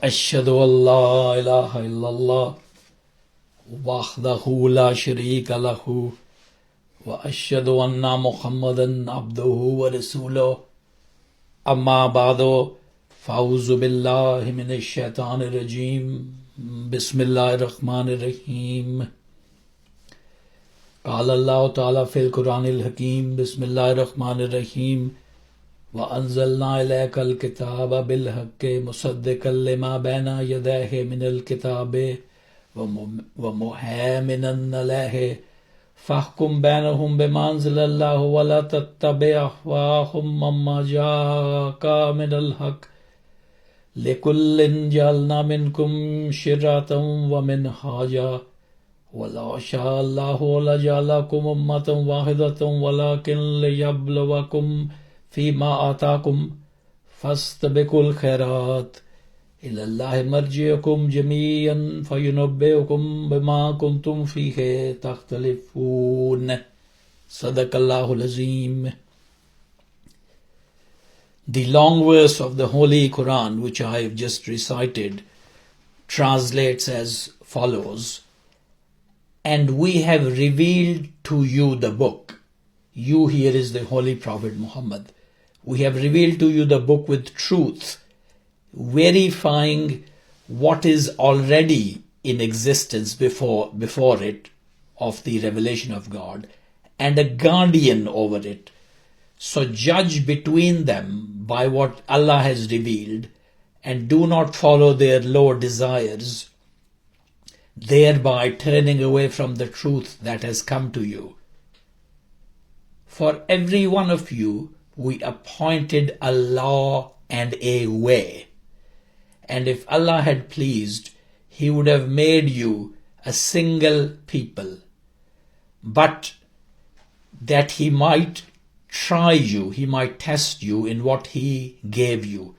أشهد أن لا إله إلا الله وحده لا شريك له وأشهد أن محمدا عبده ورسوله أما بعد فأعوذ بالله من الشيطان الرجيم بسم الله الرحمن الرحيم قال الله تعالى في القرآن الحكيم بسم الله الرحمن الرحيم وأنزلنا إليك الكتاب بالحق مصدقا لما بين يديه من الكتاب ومهيمنا عليه فاحكم بينهم بما أنزل الله ولا تتبع أهواءهم مما جاءك من الحق لكل جعلنا منكم شرعة ومنهاجا ولو شاء الله لجعلكم أمة واحدة ولكن ليبلوكم فيما آتاكم فاستبقوا الخيرات إلى الله مرجعكم جميعا فينبئكم بما كنتم فيه تختلفون صدق الله العظيم. The long verse of the Holy Quran, which I have just recited, translates as follows: And we have revealed to you the book. You here is the Holy Prophet Muhammad. We have revealed to you the book with truth, verifying what is already in existence before it, of the revelation of God, and a guardian over it. So judge between them by what Allah has revealed, and do not follow their low desires, thereby turning away from the truth that has come to you. For every one of you we appointed a law and a way, and if Allah had pleased, He would have made you a single people, but that He might try you, He might test you in what He gave you.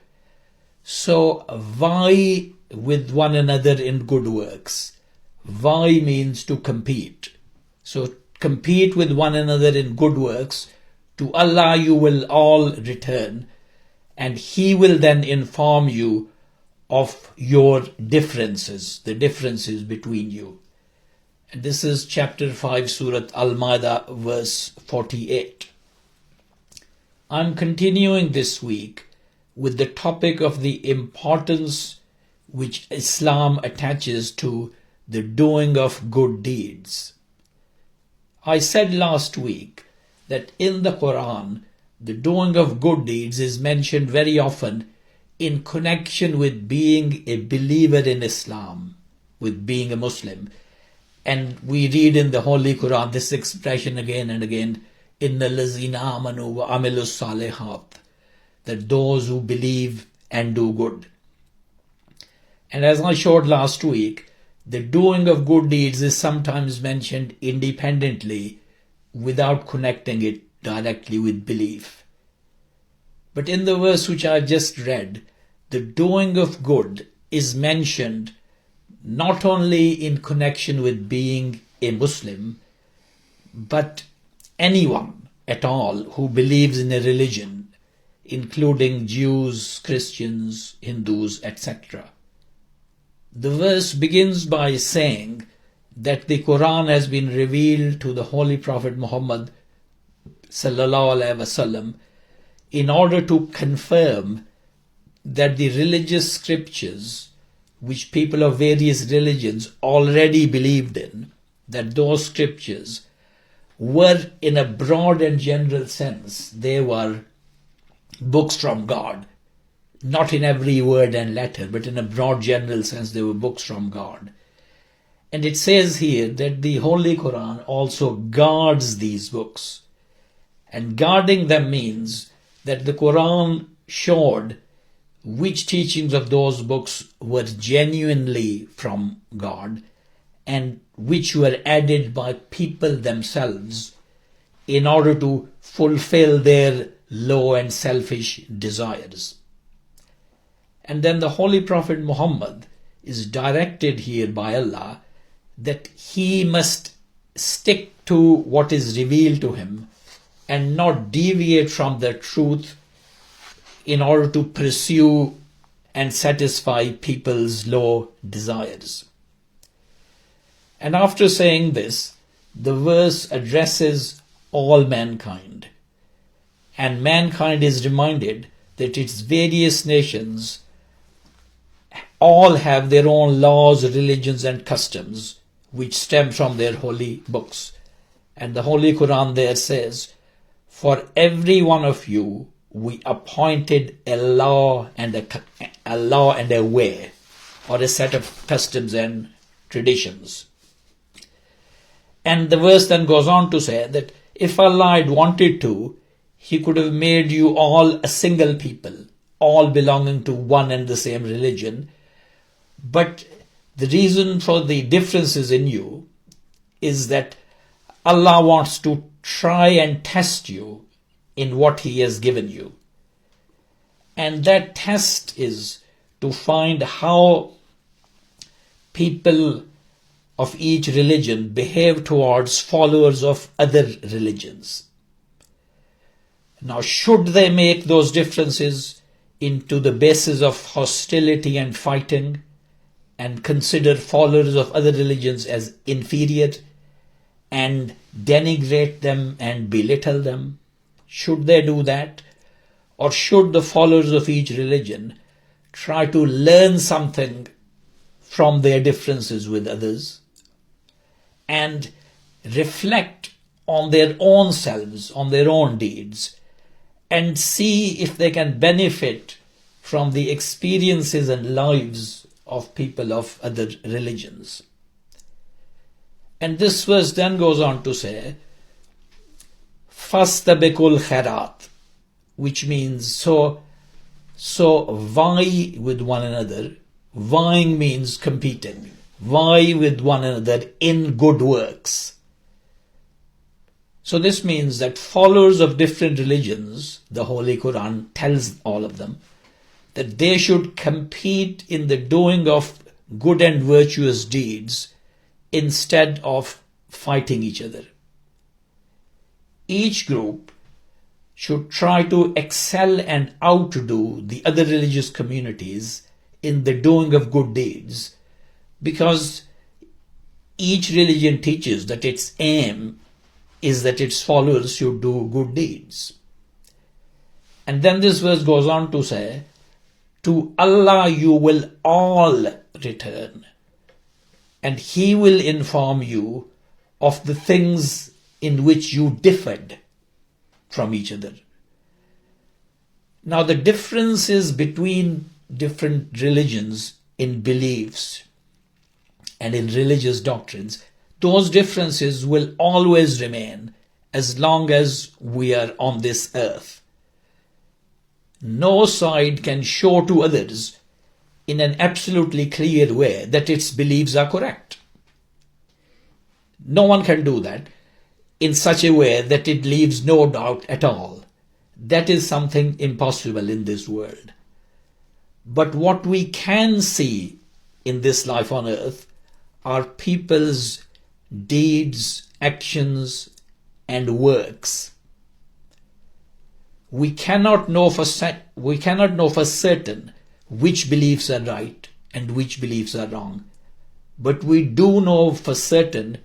So vie with one another in good works. Vie means to compete. So compete with one another in good works. To Allah you will all return, and He will then inform you of your differences, the differences between you. And this is chapter 5, Surah Al-Mā'idah, verse 48. I'm continuing this week with the topic of the importance which Islam attaches to the doing of good deeds. I said last week that in the Quran, the doing of good deeds is mentioned very often in connection with being a believer in Islam, with being a Muslim. And we read in the Holy Quran this expression again and again, Inna lazina amanu wa amilu salihat, that those who believe and do good. And as I showed last week, the doing of good deeds is sometimes mentioned independently without connecting it directly with belief. But in the verse which I just read, the doing of good is mentioned not only in connection with being a Muslim, but anyone at all who believes in a religion, including Jews, Christians, Hindus, etc. The verse begins by saying that the Quran has been revealed to the Holy Prophet Muhammad sallallahu alaihi wasallam in order to confirm that the religious scriptures which people of various religions already believed in, that those scriptures were in a broad and general sense, they were books from God. Not in every word and letter, but in a broad general sense, they were books from God. And it says here that the Holy Quran also guards these books. And guarding them means that the Quran showed which teachings of those books were genuinely from God and which were added by people themselves in order to fulfill their low and selfish desires. And then the Holy Prophet Muhammad is directed here by Allah that he must stick to what is revealed to him and not deviate from the truth in order to pursue and satisfy people's low desires. And after saying this, the verse addresses all mankind. And mankind is reminded that its various nations all have their own laws, religions and customs which stem from their holy books. And the Holy Quran there says, "For every one of you we appointed a law and a way," or a set of customs and traditions. And the verse then goes on to say that if Allah had wanted to, He could have made you all a single people, all belonging to one and the same religion. But the reason for the differences in you is that Allah wants to try and test you in what He has given you. And that test is to find how people of each religion behave towards followers of other religions. Now, should they make those differences into the basis of hostility and fighting and consider followers of other religions as inferior and denigrate them and belittle them? Should they do that? Or should the followers of each religion try to learn something from their differences with others and reflect on their own selves, on their own deeds, and see if they can benefit from the experiences and lives of people of other religions? And this verse then goes on to say, "Fastabikul khairat," which means so vie with one another. Vying means competing. Vie with one another in good works. So this means that followers of different religions, the Holy Quran tells all of them, that they should compete in the doing of good and virtuous deeds instead of fighting each other. Each group should try to excel and outdo the other religious communities in the doing of good deeds, because each religion teaches that its aim is that its followers should do good deeds. And then this verse goes on to say, "To Allah you will all return, and He will inform you of the things in which you differed from each other." Now, the differences between different religions in beliefs and in religious doctrines, those differences will always remain as long as we are on this earth. No side can show to others in an absolutely clear way that its beliefs are correct. No one can do that in such a way that it leaves no doubt at all. That is something impossible in this world. But what we can see in this life on earth are people's deeds, actions, and works. We cannot know for certain which beliefs are right and which beliefs are wrong, but we do know for certain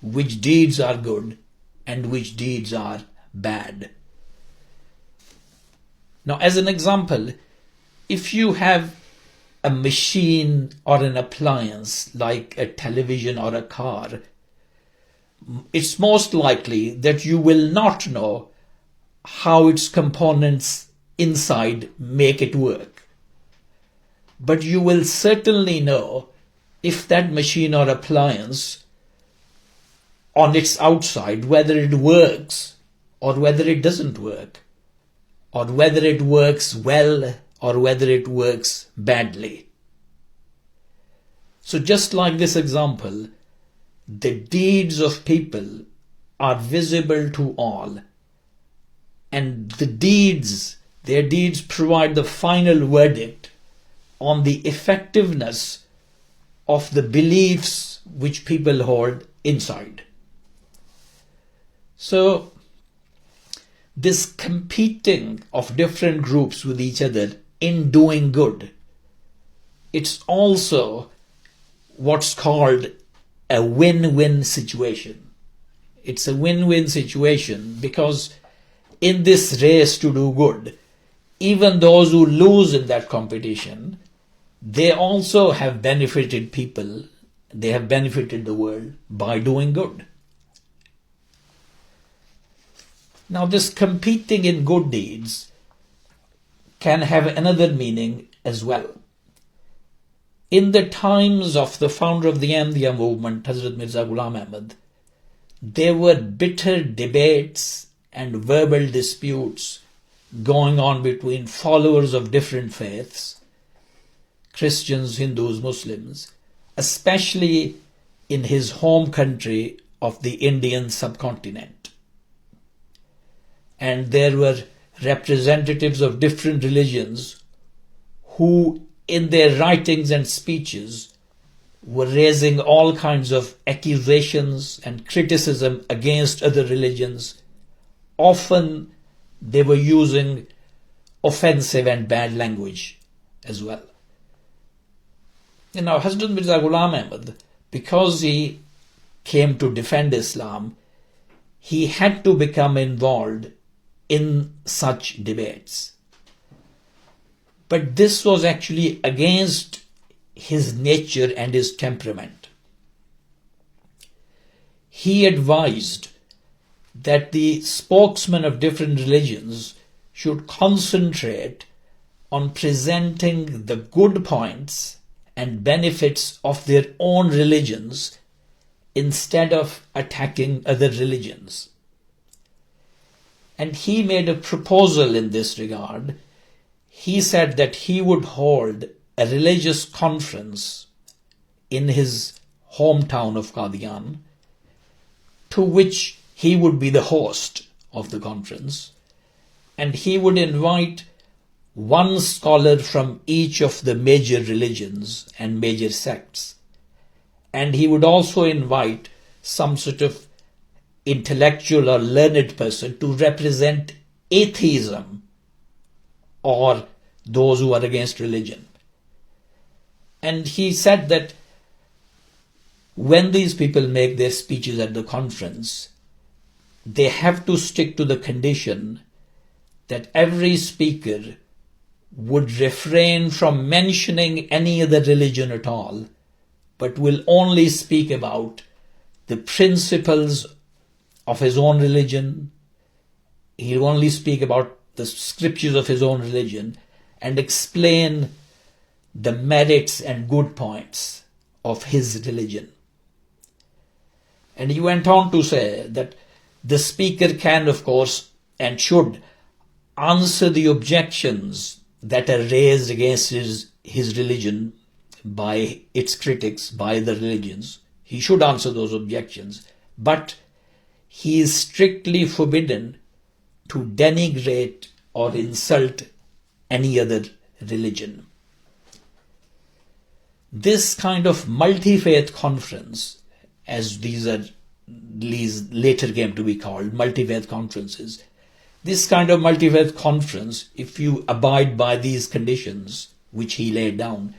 which deeds are good and which deeds are bad. Now, as an example, if you have a machine or an appliance like a television or a car, it's most likely that you will not know how its components inside make it work. But you will certainly know if that machine or appliance on its outside, whether it works or whether it doesn't work, or whether it works well or whether it works badly. So just like this example, the deeds of people are visible to all, and their deeds provide the final verdict on the effectiveness of the beliefs which people hold inside. So this competing of different groups with each other in doing good it's also what's called a win-win situation. It's a win-win situation because in this race to do good, even those who lose in that competition, they also have benefited people, they have benefited the world by doing good. Now, this competing in good deeds can have another meaning as well. In the times of the founder of the Ahmadiyya movement, Hazrat Mirza Ghulam Ahmad, there were bitter debates and verbal disputes going on between followers of different faiths, Christians, Hindus, Muslims, especially in his home country of the Indian subcontinent. And there were representatives of different religions who, in their writings and speeches, were raising all kinds of accusations and criticism against other religions. Often they were using offensive and bad language as well. Now, Hazrat Mirza Ghulam Ahmad, because he came to defend Islam, he had to become involved in such debates. But this was actually against his nature and his temperament. He advised that the spokesmen of different religions should concentrate on presenting the good points and benefits of their own religions instead of attacking other religions. And he made a proposal in this regard. He said that he would hold a religious conference in his hometown of Qadian, to which he would be the host of the conference, and he would invite one scholar from each of the major religions and major sects, and he would also invite some sort of intellectual or learned person to represent atheism or those who are against religion. And he said that when these people make their speeches at the conference, they have to stick to the condition that every speaker would refrain from mentioning any other religion at all, but will only speak about the principles of his own religion. He'll only speak about the scriptures of his own religion and explain the merits and good points of his religion. And he went on to say that the speaker can, of course, and should answer the objections that are raised against his religion by its critics, by the religions. He should answer those objections, but he is strictly forbidden to denigrate or insult any other religion. This kind of multi-faith conference, as these later came to be called, multi-faith conferences, this kind of multi-faith conference, if you abide by these conditions which he laid down,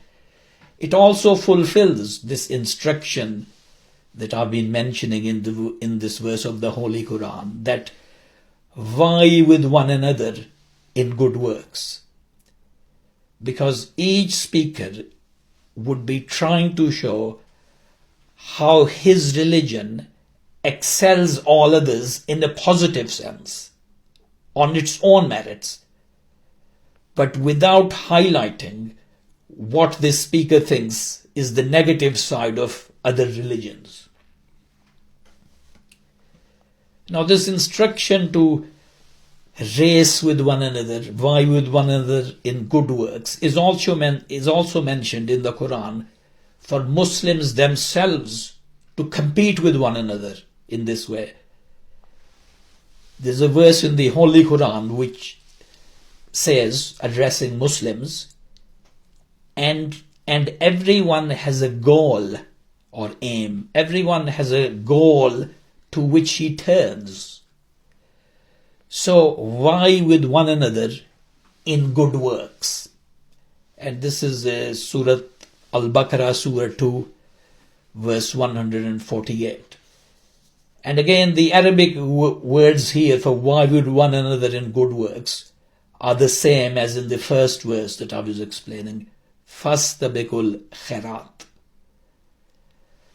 it also fulfills this instruction that I've been mentioning in this verse of the Holy Quran, that vie with one another in good works. Because each speaker would be trying to show how his religion excels all others in a positive sense, on its own merits, but without highlighting what this speaker thinks is the negative side of other religions. Now, this instruction to race with one another, vie with one another in good works, is also mentioned in the Quran for Muslims themselves to compete with one another in this way. There's a verse in the Holy Quran which says, addressing Muslims, and everyone has a goal or aim. Everyone has a goal to which he turns. So vie with one another in good works. And this is Surah Al-Baqarah Surah 2, verse 148. And again, the Arabic words here for vie with one another in good works are the same as in the first verse that I was explaining. Fastabikul khairat.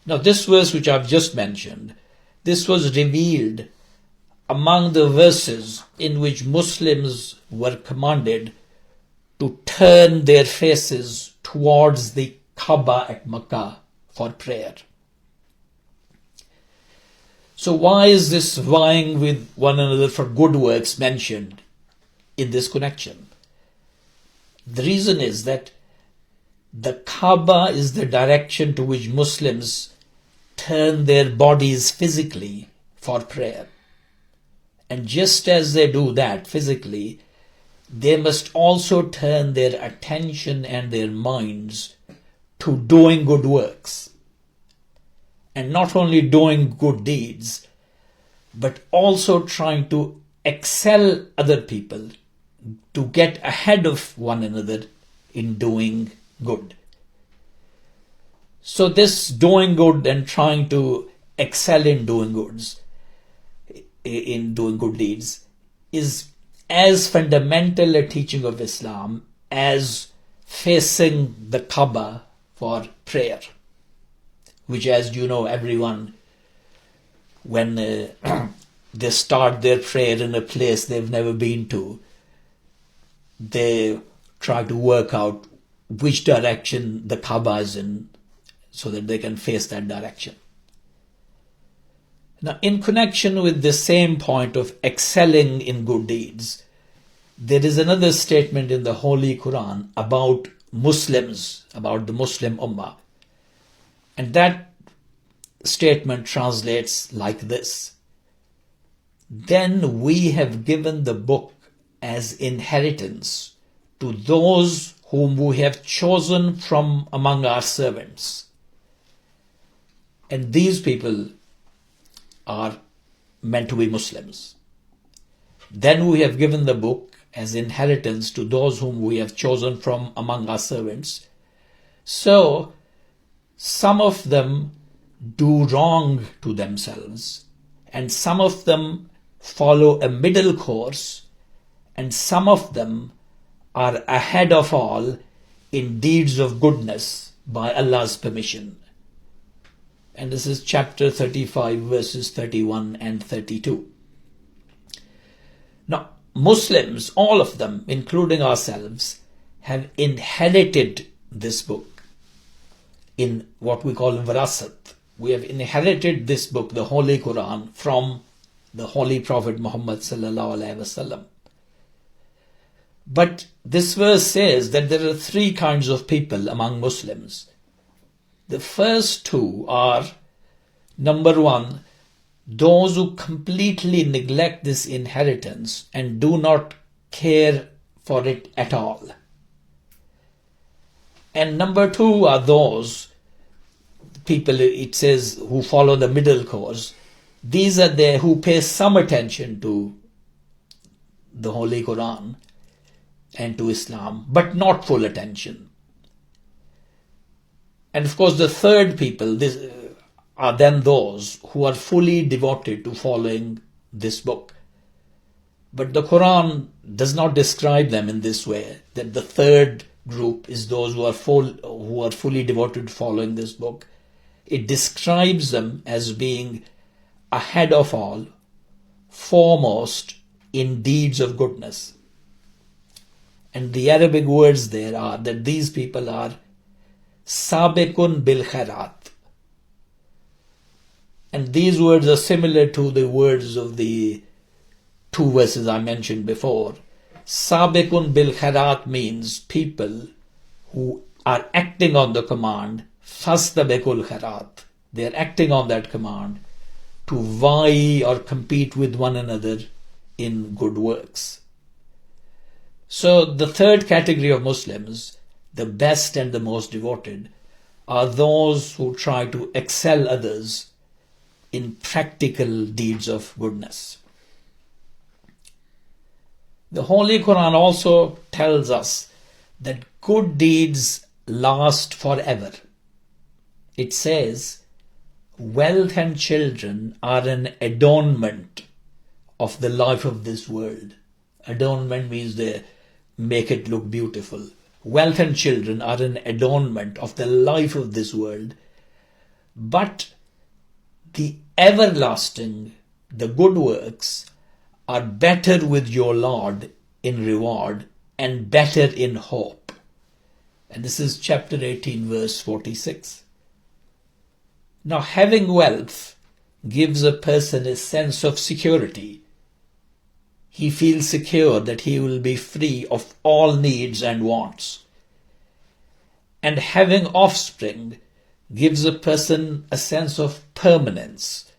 Now this verse which I've just mentioned, this was revealed among the verses in which Muslims were commanded to turn their faces towards the Kaaba at Makkah for prayer. So why is this vying with one another for good works mentioned in this connection? The reason is that the Kaaba is the direction to which Muslims turn their bodies physically for prayer. And just as they do that physically, they must also turn their attention and their minds to doing good works. And not only doing good deeds, but also trying to excel other people, to get ahead of one another in doing good. So this doing good and trying to excel in doing goods, in doing good deeds, is as fundamental a teaching of Islam as facing the Kaaba for prayer, which, as you know, everyone, when they start their prayer in a place they've never been to, they try to work out which direction the Kaaba is in so that they can face that direction. Now, in connection with the same point of excelling in good deeds, there is another statement in the Holy Quran about Muslims, about the Muslim Ummah. And that statement translates like this: Then we have given the book as inheritance to those whom we have chosen from among our servants. And these people are meant to be Muslims. Then we have given the book as inheritance to those whom we have chosen from among our servants. So some of them do wrong to themselves, and some of them follow a middle course, and some of them are ahead of all in deeds of goodness by Allah's permission. And this is chapter 35, verses 31 and 32. Now, Muslims, all of them, including ourselves, have inherited this book in what we call virasat. We have inherited this book, the Holy Quran, from the Holy Prophet Muhammad sallallahu alaihi wasallam. But this verse says that there are three kinds of people among Muslims. The first two are, number one, those who completely neglect this inheritance and do not care for it at all. And number two are those people, it says, who follow the middle course. These are they who pay some attention to the Holy Quran and to Islam, but not full attention. And of course, the third people are then those who are fully devoted to following this book. But the Quran does not describe them in this way, that the third group is those who are fully devoted to following this book. It describes them as being ahead of all, foremost in deeds of goodness. And the Arabic words there are that these people are Sabikun bil khairat. And these words are similar to the words of the two verses I mentioned before. Sabikun bil khairat means people who are acting on the command, fastabikul khairat. They are acting on that command to vie or compete with one another in good works. So the third category of Muslims, the best and the most devoted, are those who try to excel others in practical deeds of goodness. The Holy Quran also tells us that good deeds last forever. It says, wealth and children are an adornment of the life of this world. Adornment means they make it look beautiful. Wealth and children are an adornment of the life of this world. But the everlasting, the good works, are better with your Lord in reward and better in hope. And this is chapter 18, verse 46. Now, having wealth gives a person a sense of security. He feels secure that he will be free of all needs and wants. And having offspring gives a person a sense of permanence,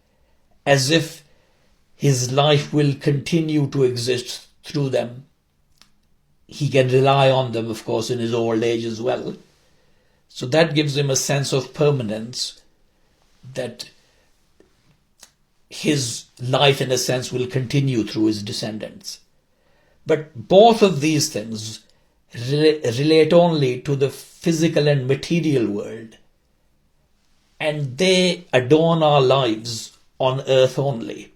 as if his life will continue to exist through them. He can rely on them, of course, in his old age as well. So that gives him a sense of permanence, that his life, in a sense, will continue through his descendants. But both of these things relate only to the physical and material world, and they adorn our lives on earth only.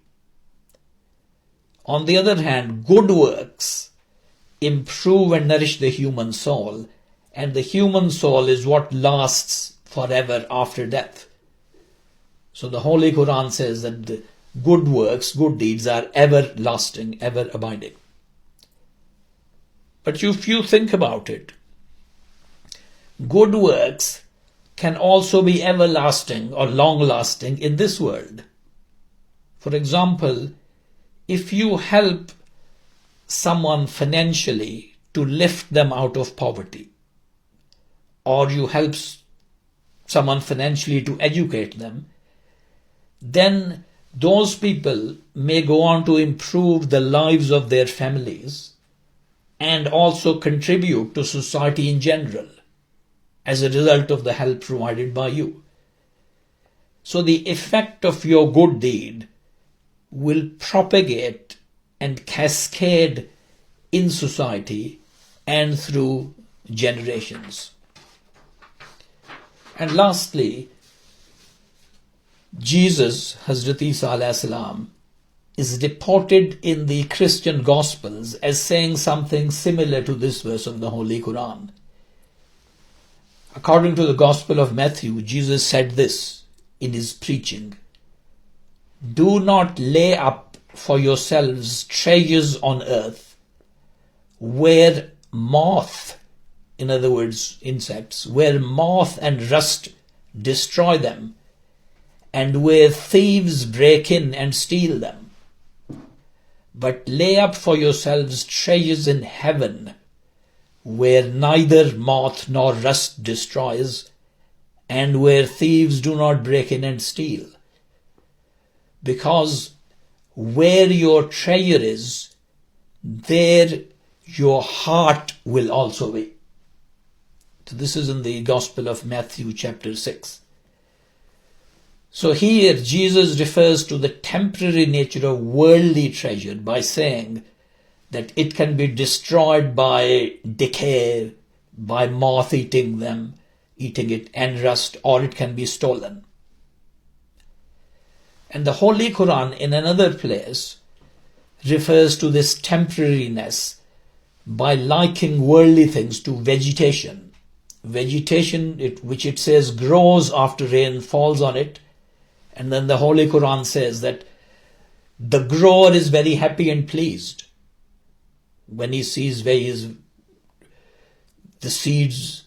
On the other hand, good works improve and nourish the human soul, and the human soul is what lasts forever after death. So the Holy Quran says that the good works, good deeds are everlasting, ever abiding. But if you think about it, good works can also be everlasting or long-lasting in this world. For example, if you help someone financially to lift them out of poverty, or you help someone financially to educate them, then those people may go on to improve the lives of their families and also contribute to society in general as a result of the help provided by you. So the effect of your good deed will propagate and cascade in society and through generations. And lastly, Jesus, Hazrat Isa alayhi salam, is reported in the Christian Gospels as saying something similar to this verse of the Holy Quran. According to the Gospel of Matthew, Jesus said this in his preaching: "Do not lay up for yourselves treasures on earth, where moth," in other words, insects, "where moth and rust destroy them, and where thieves break in and steal them. But lay up for yourselves treasures in heaven, where neither moth nor rust destroys, and where thieves do not break in and steal. Because where your treasure is, there your heart will also be." So this is in the Gospel of Matthew chapter 6. So here Jesus refers to the temporary nature of worldly treasure by saying that it can be destroyed by decay, by moth eating it, and rust, or it can be stolen. And the Holy Quran in another place refers to this temporariness by likening worldly things to vegetation. Vegetation, which it says grows after rain falls on it. And then the Holy Quran says that the grower is very happy and pleased when he sees the seeds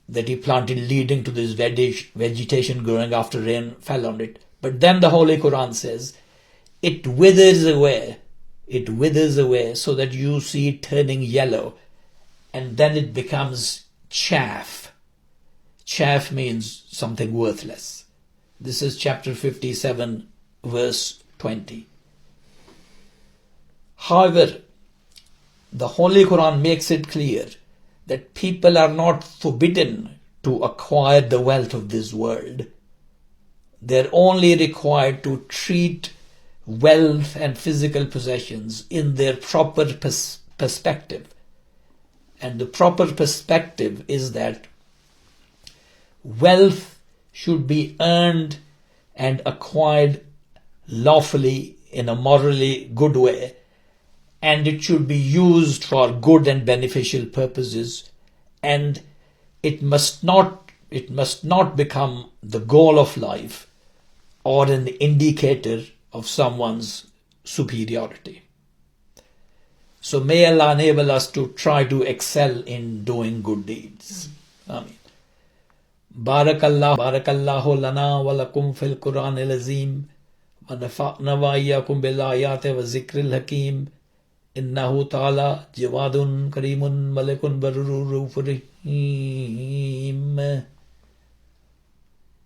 that he planted leading to this vegetation growing after rain fell on it. But then the Holy Quran says, it withers away so that you see it turning yellow, and then it becomes chaff. Chaff means something worthless. This is chapter 57, verse 20. However, the Holy Quran makes it clear that people are not forbidden to acquire the wealth of this world. They're only required to treat wealth and physical possessions in their proper perspective. And the proper perspective is that wealth should be earned and acquired lawfully in a morally good way, and it should be used for good and beneficial purposes, and it must not become the goal of life or an indicator of someone's superiority. So may Allah enable us to try to excel in doing good deeds. Ameen. Barakallahu lana wa lakum fil Quran al-Azim wa nafa'na wa iyyakum bil ayati wa zikril hakim. Innahu ta'ala jawadun karimun malikun barurur rahim.